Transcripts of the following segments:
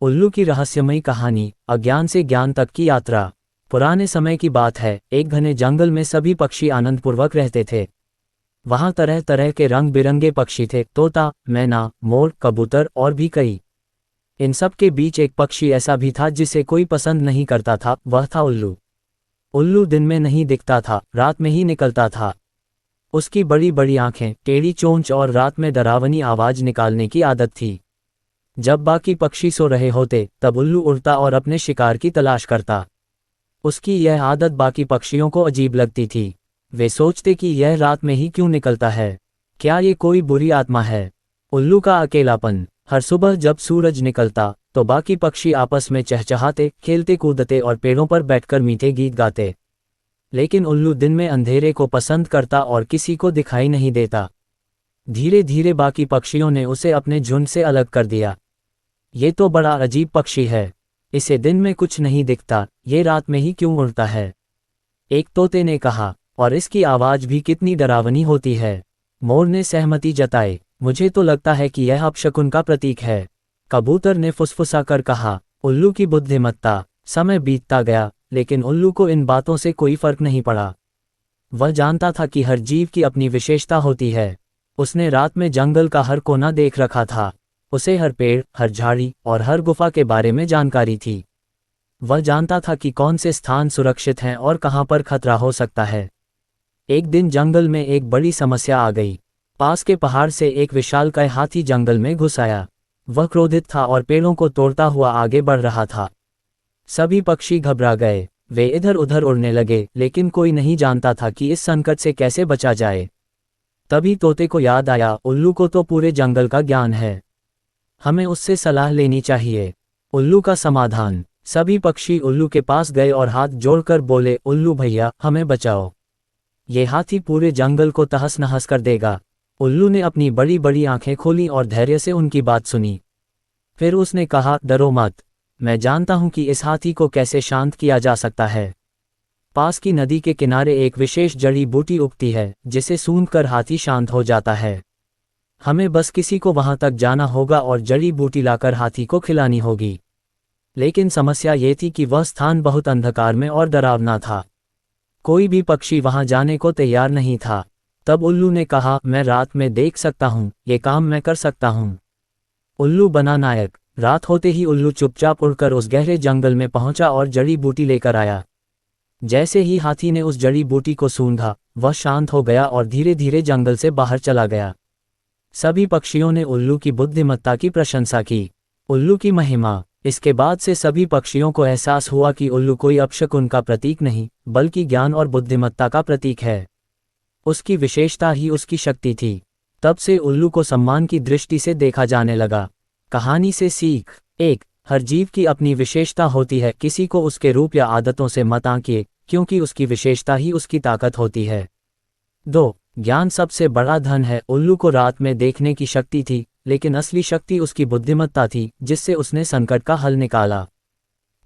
उल्लू की रहस्यमयी कहानी, अज्ञान से ज्ञान तक की यात्रा। पुराने समय की बात है, एक घने जंगल में सभी पक्षी आनंदपूर्वक रहते थे। वहां तरह तरह के रंग बिरंगे पक्षी थे, तोता, मैना, मोर, कबूतर और भी कई। इन सब के बीच एक पक्षी ऐसा भी था जिसे कोई पसंद नहीं करता था, वह था उल्लू। उल्लू दिन में नहीं दिखता था, रात में ही निकलता था। उसकी बड़ी बड़ी आंखें, टेढ़ी चोंच और रात में डरावनी आवाज निकालने की आदत थी। जब बाकी पक्षी सो रहे होते तब उल्लू उड़ता और अपने शिकार की तलाश करता। उसकी यह आदत बाकी पक्षियों को अजीब लगती थी। वे सोचते कि यह रात में ही क्यों निकलता है, क्या ये कोई बुरी आत्मा है। उल्लू का अकेलापन। हर सुबह जब सूरज निकलता तो बाकी पक्षी आपस में चहचहाते, खेलते कूदते और पेड़ों पर बैठकर मीठे गीत गाते। लेकिन उल्लू दिन में अंधेरे को पसंद करता और किसी को दिखाई नहीं देता। धीरे धीरे बाकी पक्षियों ने उसे अपने झुंड से अलग कर दिया। ये तो बड़ा अजीब पक्षी है, इसे दिन में कुछ नहीं दिखता, ये रात में ही क्यों उड़ता है, एक तोते ने कहा। और इसकी आवाज भी कितनी डरावनी होती है। मोर ने सहमति जताई, मुझे तो लगता है कि यह अपशकुन का प्रतीक है। कबूतर ने फुसफुसाकर कहा। उल्लू की बुद्धिमत्ता। समय बीतता गया, लेकिन उल्लू को इन बातों से कोई फर्क नहीं पड़ा। वह जानता था कि हर जीव की अपनी विशेषता होती है। उसने रात में जंगल का हर कोना देख रखा था। उसे हर पेड़, हर झाड़ी और हर गुफा के बारे में जानकारी थी। वह जानता था कि कौन से स्थान सुरक्षित हैं और कहां पर खतरा हो सकता है। एक दिन जंगल में एक बड़ी समस्या आ गई। पास के पहाड़ से एक विशालकाय हाथी जंगल में घुस आया। वह क्रोधित था और पेड़ों को तोड़ता हुआ आगे बढ़ रहा था। सभी पक्षी घबरा गए, वे इधर उधर उड़ने लगे, लेकिन कोई नहीं जानता था कि इस संकट से कैसे बचा जाए। तभी तोते को याद आया, उल्लू को तो पूरे जंगल का ज्ञान है, हमें उससे सलाह लेनी चाहिए। उल्लू का समाधान। सभी पक्षी उल्लू के पास गए और हाथ जोड़कर बोले, उल्लू भैया, हमें बचाओ, ये हाथी पूरे जंगल को तहस नहस कर देगा। उल्लू ने अपनी बड़ी बड़ी आंखें खोली और धैर्य से उनकी बात सुनी। फिर उसने कहा, डरो मत, मैं जानता हूं कि इस हाथी को कैसे शांत किया जा सकता है। पास की नदी के किनारे एक विशेष जड़ी बूटी उगती है, जिसे सूंघकर हाथी शांत हो जाता है। हमें बस किसी को वहां तक जाना होगा और जड़ी बूटी लाकर हाथी को खिलानी होगी। लेकिन समस्या ये थी कि वह स्थान बहुत अंधकार में और डरावना था। कोई भी पक्षी वहां जाने को तैयार नहीं था। तब उल्लू ने कहा, मैं रात में देख सकता हूँ, ये काम मैं कर सकता हूँ। उल्लू बना नायक। रात होते ही उल्लू चुपचाप उड़कर उस गहरे जंगल में पहुंचा और जड़ी बूटी लेकर आया। जैसे ही हाथी ने उस जड़ी बूटी को सूंघा, वह शांत हो गया और धीरे धीरे जंगल से बाहर चला गया। सभी पक्षियों ने उल्लू की बुद्धिमत्ता की प्रशंसा की। उल्लू की महिमा। इसके बाद से सभी पक्षियों को एहसास हुआ कि उल्लू कोई अपशकुन का प्रतीक नहीं, बल्कि ज्ञान और बुद्धिमत्ता का प्रतीक है। उसकी विशेषता ही उसकी शक्ति थी। तब से उल्लू को सम्मान की दृष्टि से देखा जाने लगा। कहानी से सीख। 1. हर जीव की अपनी विशेषता होती है, किसी को उसके रूप या आदतों से मत आंकिए, क्योंकि उसकी विशेषता ही उसकी ताकत होती है। 2. ज्ञान सबसे बड़ा धन है। उल्लू को रात में देखने की शक्ति थी, लेकिन असली शक्ति उसकी बुद्धिमत्ता थी, जिससे उसने संकट का हल निकाला।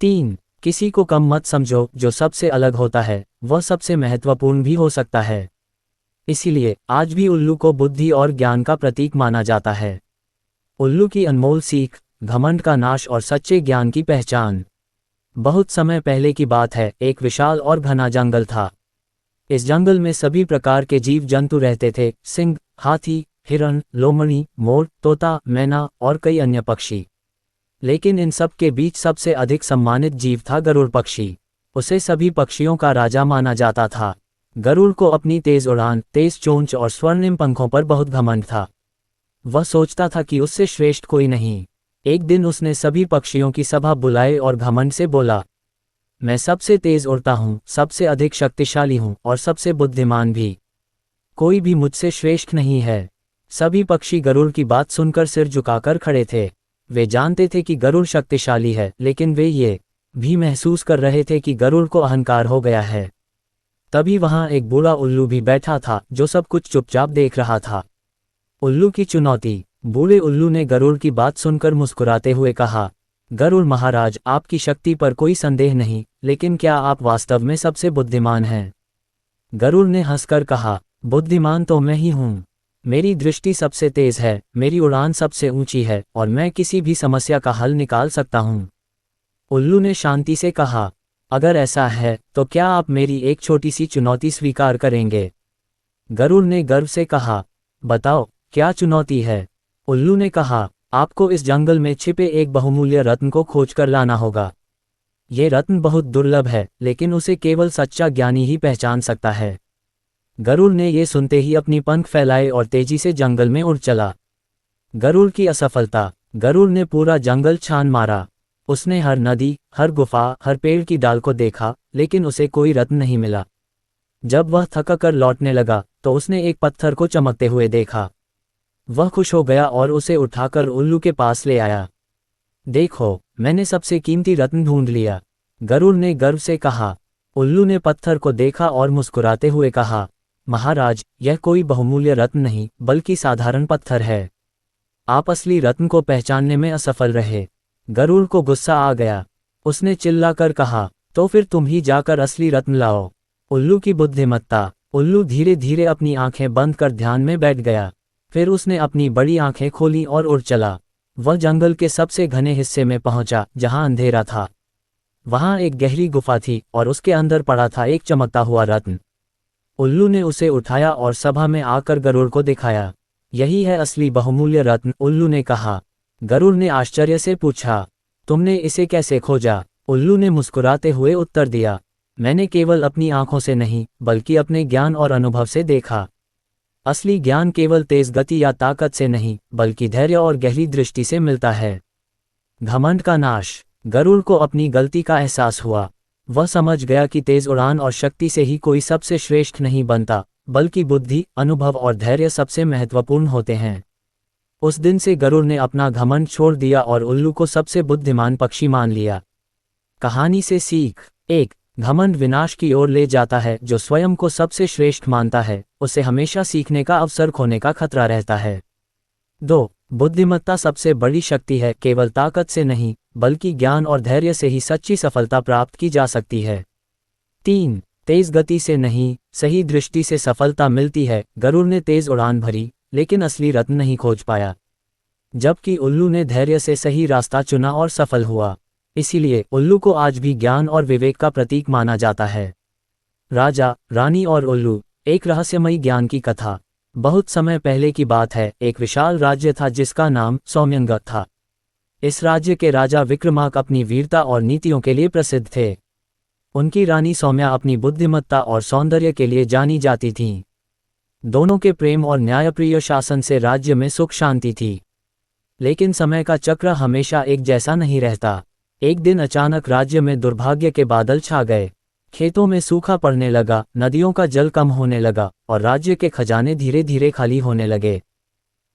3. किसी को कम मत समझो, जो सबसे अलग होता है वह सबसे महत्वपूर्ण भी हो सकता है। इसीलिए आज भी उल्लू को बुद्धि और ज्ञान का प्रतीक माना जाता है। उल्लू की अनमोल सीख। घमंड का नाश और सच्चे ज्ञान की पहचान। बहुत समय पहले की बात है, एक विशाल और घना जंगल था। इस जंगल में सभी प्रकार के जीव जंतु रहते थे, सिंह, हाथी, हिरण, लोमड़ी, मोर, तोता, मैना और कई अन्य पक्षी। लेकिन इन सब के बीच सबसे अधिक सम्मानित जीव था गरुड़ पक्षी। उसे सभी पक्षियों का राजा माना जाता था। गरुड़ को अपनी तेज उड़ान, तेज चोंच और स्वर्णिम पंखों पर बहुत घमंड था। वह सोचता था कि उससे श्रेष्ठ कोई नहीं। एक दिन उसने सभी पक्षियों की सभा बुलाई और घमंड से बोला, मैं सबसे तेज उड़ता हूँ, सबसे अधिक शक्तिशाली हूँ और सबसे बुद्धिमान भी। कोई भी मुझसे श्रेष्ठ नहीं है। सभी पक्षी गरुड़ की बात सुनकर सिर झुकाकर खड़े थे। वे जानते थे कि गरुड़ शक्तिशाली है, लेकिन वे ये भी महसूस कर रहे थे कि गरुड़ को अहंकार हो गया है। तभी वहां एक बूढ़ा उल्लू भी बैठा था, जो सब कुछ चुपचाप देख रहा था। उल्लू की चुनौती। बूढ़े उल्लू ने गरुड़ की बात सुनकर मुस्कुराते हुए कहा, गरुड़ महाराज, आपकी शक्ति पर कोई संदेह नहीं, लेकिन क्या आप वास्तव में सबसे बुद्धिमान हैं? गरुड़ ने हंसकर कहा, बुद्धिमान तो मैं ही हूँ। मेरी दृष्टि सबसे तेज है, मेरी उड़ान सबसे ऊंची है और मैं किसी भी समस्या का हल निकाल सकता हूँ। उल्लू ने शांति से कहा, अगर ऐसा है तो क्या आप मेरी एक छोटी सी चुनौती स्वीकार करेंगे? गरुड़ ने गर्व से कहा, बताओ, क्या चुनौती है? उल्लू ने कहा, आपको इस जंगल में छिपे एक बहुमूल्य रत्न को खोजकर लाना होगा। ये रत्न बहुत दुर्लभ है, लेकिन उसे केवल सच्चा ज्ञानी ही पहचान सकता है। गरुड़ ने ये सुनते ही अपनी पंख फैलाए और तेजी से जंगल में उड़ चला। गरुड़ की असफलता। गरुड़ ने पूरा जंगल छान मारा। उसने हर नदी, हर गुफा, हर पेड़ की डाल को देखा, लेकिन उसे कोई रत्न नहीं मिला। जब वह थक कर लौटने लगा तो उसने एक पत्थर को चमकते हुए देखा। वह खुश हो गया और उसे उठाकर उल्लू के पास ले आया। देखो, मैंने सबसे कीमती रत्न ढूंढ लिया, गरुड़ ने गर्व से कहा। उल्लू ने पत्थर को देखा और मुस्कुराते हुए कहा, महाराज, यह कोई बहुमूल्य रत्न नहीं बल्कि साधारण पत्थर है। आप असली रत्न को पहचानने में असफल रहे। गरुड़ को गुस्सा आ गया। उसने चिल्लाकर कहा, तो फिर तुम ही जाकर असली रत्न लाओ। उल्लू की बुद्धिमत्ता। उल्लू धीरे धीरे अपनी आंखें बंद कर ध्यान में बैठ गया। फिर उसने अपनी बड़ी आंखें खोली और उड़ चला। वह जंगल के सबसे घने हिस्से में पहुंचा जहां अंधेरा था। वहां एक गहरी गुफा थी और उसके अंदर पड़ा था एक चमकता हुआ रत्न। उल्लू ने उसे उठाया और सभा में आकर गरुड़ को दिखाया। यही है असली बहुमूल्य रत्न, उल्लू ने कहा। गरुड़ ने आश्चर्य से पूछा, तुमने इसे कैसे खोजा? उल्लू ने मुस्कुराते हुए उत्तर दिया, मैंने केवल अपनी आंखों से नहीं बल्कि अपने ज्ञान और अनुभव से देखा। असली ज्ञान केवल तेज गति या ताकत से नहीं बल्कि धैर्य और गहरी दृष्टि से मिलता है। घमंड का नाश। गरुड़ को अपनी गलती का एहसास हुआ। वह समझ गया कि तेज उड़ान और शक्ति से ही कोई सबसे श्रेष्ठ नहीं बनता, बल्कि बुद्धि, अनुभव और धैर्य सबसे महत्वपूर्ण होते हैं। उस दिन से गरुड़ ने अपना घमंड छोड़ दिया और उल्लू को सबसे बुद्धिमान पक्षी मान लिया। कहानी से सीख। 1. घमंड विनाश की ओर ले जाता है। जो स्वयं को सबसे श्रेष्ठ मानता है उसे हमेशा सीखने का अवसर खोने का खतरा रहता है। 2. बुद्धिमत्ता सबसे बड़ी शक्ति है, केवल ताकत से नहीं बल्कि ज्ञान और धैर्य से ही सच्ची सफलता प्राप्त की जा सकती है। 3. तेज गति से नहीं, सही दृष्टि से सफलता मिलती है। गरुड़ ने तेज उड़ान भरी लेकिन असली रत्न नहीं खोज पाया, जबकि उल्लू ने धैर्य से सही रास्ता चुना और सफल हुआ। इसीलिए उल्लू को आज भी ज्ञान और विवेक का प्रतीक माना जाता है। राजा, रानी और उल्लू। एक रहस्यमयी ज्ञान की कथा। बहुत समय पहले की बात है, एक विशाल राज्य था जिसका नाम सौम्यंग था। इस राज्य के राजा विक्रमार्क अपनी वीरता और नीतियों के लिए प्रसिद्ध थे। उनकी रानी सौम्या अपनी बुद्धिमत्ता और सौंदर्य के लिए जानी जाती थीं। दोनों के प्रेम और न्यायप्रिय शासन से राज्य में सुख शांति थी। लेकिन समय का चक्र हमेशा एक जैसा नहीं रहता। एक दिन अचानक राज्य में दुर्भाग्य के बादल छा गए। खेतों में सूखा पड़ने लगा, नदियों का जल कम होने लगा और राज्य के खजाने धीरे धीरे खाली होने लगे।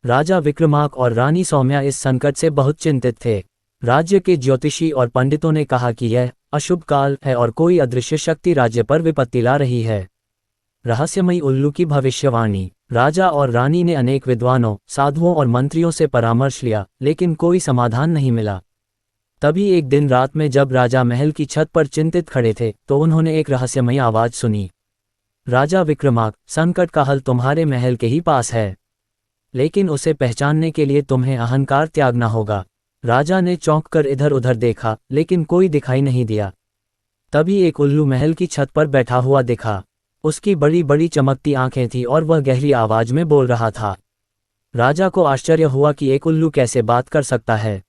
राजा विक्रमार्क और रानी सौम्या इस संकट से बहुत चिंतित थे। राज्य के ज्योतिषी और पंडितों ने कहा कि यह अशुभ काल है और कोई अदृश्य शक्ति राज्य पर विपत्ति ला रही है। रहस्यमयी उल्लू की भविष्यवाणी। राजा और रानी ने अनेक विद्वानों, साधुओं और मंत्रियों से परामर्श लिया, लेकिन कोई समाधान नहीं मिला। तभी एक दिन रात में जब राजा महल की छत पर चिंतित खड़े थे तो उन्होंने एक रहस्यमयी आवाज सुनी। राजा विक्रमार्क, संकट का हल तुम्हारे महल के ही पास है, लेकिन उसे पहचानने के लिए तुम्हें अहंकार त्यागना होगा। राजा ने चौंककर इधर उधर देखा, लेकिन कोई दिखाई नहीं दिया। तभी एक उल्लू महल की छत पर बैठा हुआ दिखा। उसकी बड़ी बड़ी चमकती आंखें थीं और वह गहरी आवाज में बोल रहा था। राजा को आश्चर्य हुआ कि एक उल्लू कैसे बात कर सकता है।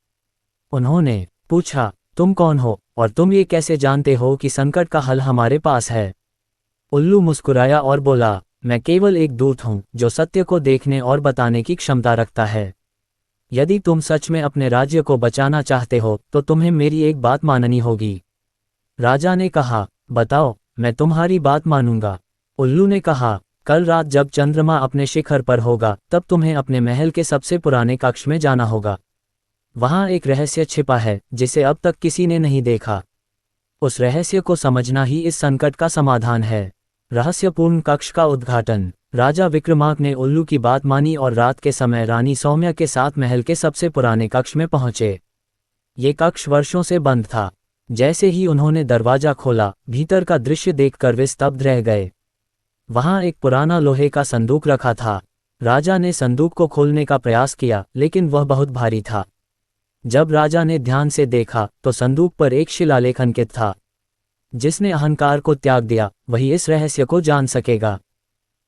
उन्होंने पूछा, तुम कौन हो और तुम ये कैसे जानते हो कि संकट का हल हमारे पास है? उल्लू मुस्कुराया और बोला, मैं केवल एक दूत हूँ जो सत्य को देखने और बताने की क्षमता रखता है। यदि तुम सच में अपने राज्य को बचाना चाहते हो तो तुम्हें मेरी एक बात माननी होगी। राजा ने कहा, बताओ, मैं तुम्हारी बात मानूंगा। उल्लू ने कहा, कल रात जब चंद्रमा अपने शिखर पर होगा तब तुम्हें अपने महल के सबसे पुराने कक्ष में जाना होगा। वहां एक रहस्य छिपा है जिसे अब तक किसी ने नहीं देखा। उस रहस्य को समझना ही इस संकट का समाधान है। रहस्यपूर्ण कक्ष का उद्घाटन। राजा विक्रमार्क ने उल्लू की बात मानी और रात के समय रानी सौम्या के साथ महल के सबसे पुराने कक्ष में पहुंचे। ये कक्ष वर्षों से बंद था। जैसे ही उन्होंने दरवाजा खोला, भीतर का दृश्य देखकर वे स्तब्ध रह गए। वहां एक पुराना लोहे का संदूक रखा था। राजा ने संदूक को खोलने का प्रयास किया, लेकिन वह बहुत भारी था। जब राजा ने ध्यान से देखा तो संदूक पर एक शिलालेख अंकित था। जिसने अहंकार को त्याग दिया वही इस रहस्य को जान सकेगा।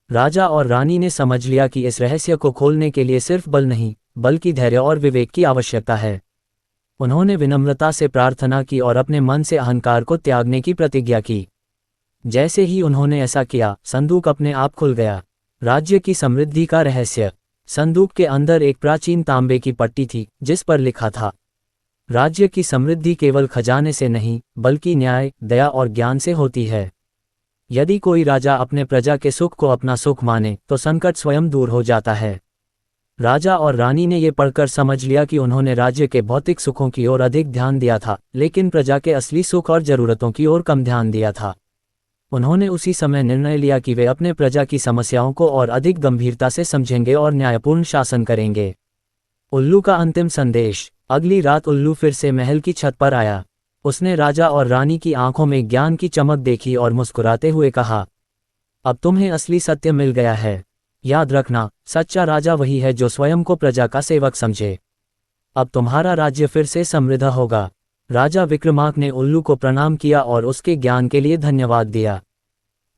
राजा और रानी ने समझ लिया कि इस रहस्य को खोलने के लिए सिर्फ बल नहीं, बल्कि धैर्य और विवेक की आवश्यकता है। उन्होंने विनम्रता से प्रार्थना की और अपने मन से अहंकार को त्यागने की प्रतिज्ञा की। जैसे ही उन्होंने ऐसा किया, संदूक अपने आप खुल गया। राज्य की समृद्धि का रहस्य। संदूक के अंदर एक प्राचीन तांबे की पट्टी थी, जिस पर लिखा था, राज्य की समृद्धि केवल खजाने से नहीं, बल्कि न्याय, दया और ज्ञान से होती है। यदि कोई राजा अपने प्रजा के सुख को अपना सुख माने, तो संकट स्वयं दूर हो जाता है। राजा और रानी ने ये पढ़कर समझ लिया कि उन्होंने राज्य के भौतिक सुखों की ओर अधिक ध्यान दिया था, लेकिन प्रजा के असली सुख और जरूरतों की ओर कम ध्यान दिया था। उन्होंने उसी समय निर्णय लिया कि वे अपने प्रजा की समस्याओं को और अधिक गंभीरता से समझेंगे और न्यायपूर्ण शासन करेंगे। उल्लू का अंतिम संदेश। अगली रात उल्लू फिर से महल की छत पर आया। उसने राजा और रानी की आंखों में ज्ञान की चमक देखी और मुस्कुराते हुए कहा, अब तुम्हें असली सत्य मिल गया है। याद रखना, सच्चा राजा वही है जो स्वयं को प्रजा का सेवक समझे। अब तुम्हारा राज्य फिर से समृद्ध होगा। राजा विक्रमांक ने उल्लू को प्रणाम किया और उसके ज्ञान के लिए धन्यवाद दिया।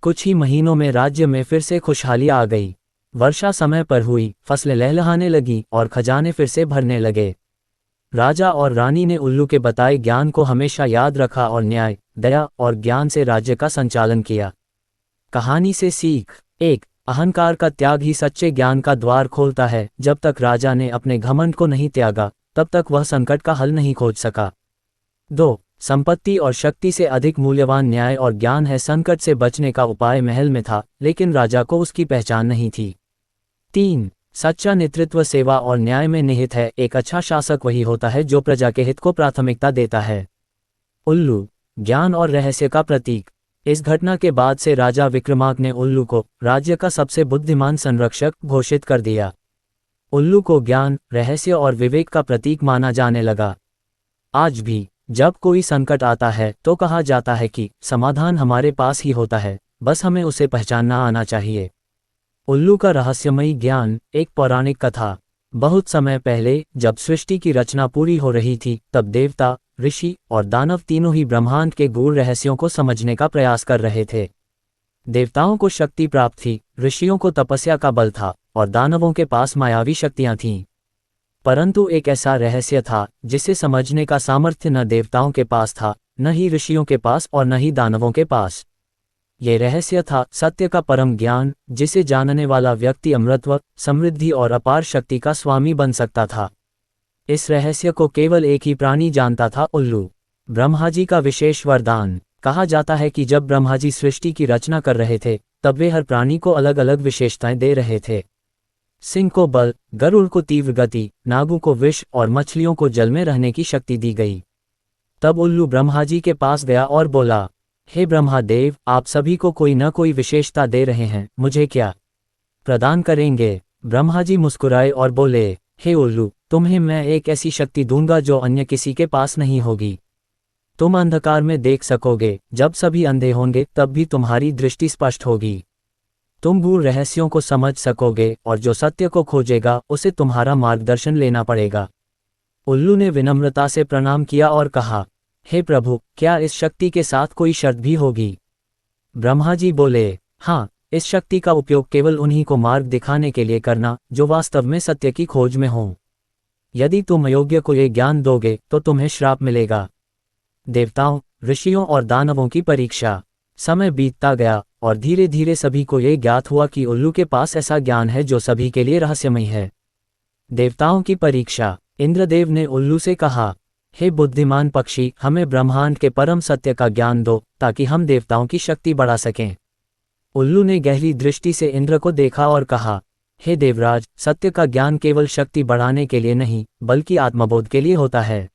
कुछ ही महीनों में राज्य में फिर से खुशहाली आ गई। वर्षा समय पर हुई, फसलें लहलहाने लगीं और खजाने फिर से भरने लगे। राजा और रानी ने उल्लू के बताए ज्ञान को हमेशा याद रखा और न्याय, दया और ज्ञान से राज्य का संचालन किया। कहानी से सीख। 1. अहंकार का त्याग ही सच्चे ज्ञान का द्वार खोलता है। जब तक राजा ने अपने घमंड को नहीं त्यागा, तब तक वह संकट का हल नहीं खोज सका। 2. संपत्ति और शक्ति से अधिक मूल्यवान न्याय और ज्ञान है। संकट से बचने का उपाय महल में था, लेकिन राजा को उसकी पहचान नहीं थी। 3. सच्चा नेतृत्व सेवा और न्याय में निहित है। एक अच्छा शासक वही होता है जो प्रजा के हित को प्राथमिकता देता है। उल्लू, ज्ञान और रहस्य का प्रतीक। इस घटना के बाद से राजा विक्रमांक ने उल्लू को राज्य का सबसे बुद्धिमान संरक्षक घोषित कर दिया। उल्लू को ज्ञान, रहस्य और विवेक का प्रतीक माना जाने लगा। आज भी जब कोई संकट आता है तो कहा जाता है कि समाधान हमारे पास ही होता है, बस हमें उसे पहचानना आना चाहिए। उल्लू का रहस्यमयी ज्ञान। एक पौराणिक कथा। बहुत समय पहले जब सृष्टि की रचना पूरी हो रही थी, तब देवता, ऋषि और दानव तीनों ही ब्रह्मांड के गूढ़ रहस्यों को समझने का प्रयास कर रहे थे। देवताओं को शक्ति प्राप्त थी, ऋषियों को तपस्या का बल था और दानवों के पास मायावी शक्तियां थीं। परंतु एक ऐसा रहस्य था जिसे समझने का सामर्थ्य न देवताओं के पास था, न ही ऋषियों के पास और न ही दानवों के पास। ये रहस्य था सत्य का परम ज्ञान, जिसे जानने वाला व्यक्ति अमृतत्व, समृद्धि और अपार शक्ति का स्वामी बन सकता था। इस रहस्य को केवल एक ही प्राणी जानता था, उल्लू। ब्रह्मा जी का विशेष वरदान। कहा जाता है कि जब ब्रह्मा जी सृष्टि की रचना कर रहे थे, तब वे हर प्राणी को अलग अलग विशेषताएं दे रहे थे। सिंह को बल, गरुड़ को तीव्र गति, नागों को विष और मछलियों को जल में रहने की शक्ति दी गई। तब उल्लू ब्रह्मा जी के पास गया और बोला, हे ब्रह्मादेव, आप सभी को कोई न कोई विशेषता दे रहे हैं, मुझे क्या प्रदान करेंगे? ब्रह्मा जी मुस्कुराए और बोले, हे उल्लू, तुम्हें मैं एक ऐसी शक्ति दूंगा जो अन्य किसी के पास नहीं होगी। तुम अंधकार में देख सकोगे, जब सभी अंधे होंगे तब भी तुम्हारी दृष्टि स्पष्ट होगी। तुम गूढ़ रहस्यों को समझ सकोगे और जो सत्य को खोजेगा उसे तुम्हारा मार्गदर्शन लेना पड़ेगा। उल्लू ने विनम्रता से प्रणाम किया और कहा, हे प्रभु, क्या इस शक्ति के साथ कोई शर्त भी होगी? ब्रह्मा जी बोले, हाँ, इस शक्ति का उपयोग केवल उन्हीं को मार्ग दिखाने के लिए करना जो वास्तव में सत्य की खोज में हों। यदि तुम अयोग्य को ये ज्ञान दोगे तो तुम्हें श्राप मिलेगा। देवताओं, ऋषियों और दानवों की परीक्षा। समय बीतता गया और धीरे धीरे सभी को ये ज्ञात हुआ कि उल्लू के पास ऐसा ज्ञान है जो सभी के लिए रहस्यमय है। देवताओं की परीक्षा। इंद्रदेव ने उल्लू से कहा, हे बुद्धिमान पक्षी, हमें ब्रह्मांड के परम सत्य का ज्ञान दो ताकि हम देवताओं की शक्ति बढ़ा सकें। उल्लू ने गहरी दृष्टि से इंद्र को देखा और कहा, हे देवराज, सत्य का ज्ञान केवल शक्ति बढ़ाने के लिए नहीं, बल्कि आत्मबोध के लिए होता है।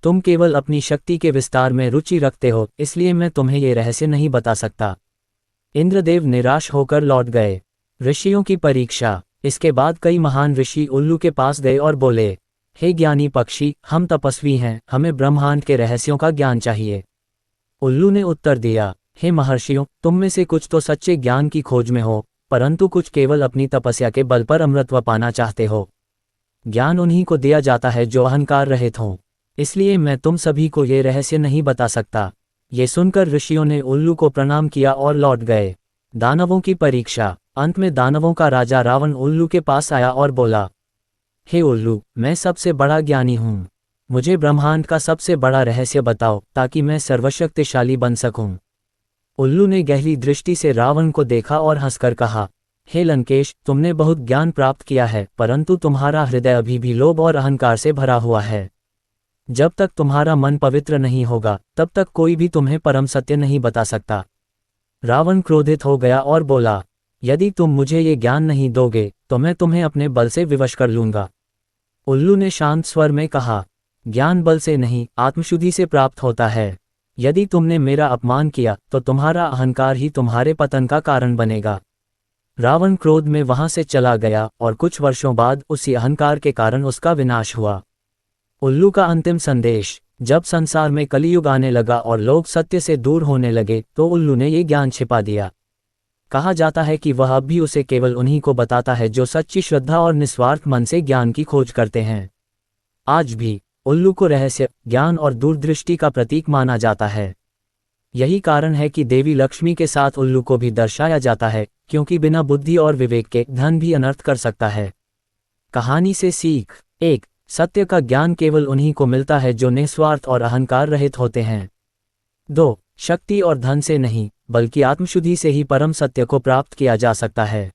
तुम केवल अपनी शक्ति के विस्तार में रुचि रखते हो, इसलिए मैं तुम्हें ये रहस्य नहीं बता सकता। इंद्रदेव निराश होकर लौट गए। ऋषियों की परीक्षा। इसके बाद कई महान ऋषि उल्लू के पास गए और बोले, हे ज्ञानी पक्षी, हम तपस्वी हैं, हमें ब्रह्मांड के रहस्यों का ज्ञान चाहिए। उल्लू ने उत्तर दिया, हे महर्षियों, तुम में से कुछ तो सच्चे ज्ञान की खोज में हो, परंतु कुछ केवल अपनी तपस्या के बल पर अमृतत्व पाना चाहते हो। ज्ञान उन्हीं को दिया जाता है जो अहंकार रहित हों, इसलिए मैं तुम सभी को ये रहस्य नहीं बता सकता। ये सुनकर ऋषियों ने उल्लू को प्रणाम किया और लौट गए। दानवों की परीक्षा। अंत में दानवों का राजा रावण उल्लू के पास आया और बोला, हे उल्लू, मैं सबसे बड़ा ज्ञानी हूँ, मुझे ब्रह्मांड का सबसे बड़ा रहस्य बताओ ताकि मैं सर्वशक्तिशाली बन सकूं। उल्लू ने गहरी दृष्टि से रावण को देखा और हंसकर कहा, हे लंकेश, तुमने बहुत ज्ञान प्राप्त किया है, परंतु तुम्हारा हृदय अभी भी लोभ और अहंकार से भरा हुआ है। जब तक तुम्हारा मन पवित्र नहीं होगा तब तक कोई भी तुम्हें परम सत्य नहीं बता सकता। रावण क्रोधित हो गया और बोला, यदि तुम मुझे ये ज्ञान नहीं दोगे तो मैं तुम्हें अपने बल से विवश कर लूंगा। उल्लू ने शांत स्वर में कहा, ज्ञान बल से नहीं, आत्मशुद्धि से प्राप्त होता है। यदि तुमने मेरा अपमान किया तो तुम्हारा अहंकार ही तुम्हारे पतन का कारण बनेगा। रावण क्रोध में वहां से चला गया और कुछ वर्षों बाद उसी अहंकार के कारण उसका विनाश हुआ। उल्लू का अंतिम संदेश। जब संसार में कलियुग आने लगा और लोग सत्य से दूर होने लगे तो उल्लू ने ये ज्ञान छिपा दिया। कहा जाता है कि वह अब भी उसे केवल उन्हीं को बताता है जो सच्ची श्रद्धा और निस्वार्थ मन से ज्ञान की खोज करते हैं। आज भी उल्लू को रहस्य, ज्ञान और दूरदृष्टि का प्रतीक माना जाता है। यही कारण है कि देवी लक्ष्मी के साथ उल्लू को भी दर्शाया जाता है, क्योंकि बिना बुद्धि और विवेक के धन भी अनर्थ कर सकता है। कहानी से सीख। 1. सत्य का ज्ञान केवल उन्हीं को मिलता है जो निस्वार्थ और अहंकार रहित होते हैं। 2. शक्ति और धन से नहीं, बल्कि आत्मशुद्धि से ही परम सत्य को प्राप्त किया जा सकता है।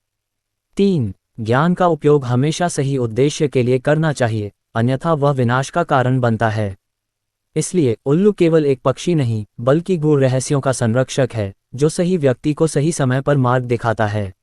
3. ज्ञान का उपयोग हमेशा सही उद्देश्य के लिए करना चाहिए, अन्यथा वह विनाश का कारण बनता है। इसलिए उल्लू केवल एक पक्षी नहीं, बल्कि गूढ़ रहस्यों का संरक्षक है, जो सही व्यक्ति को सही समय पर मार्ग दिखाता है।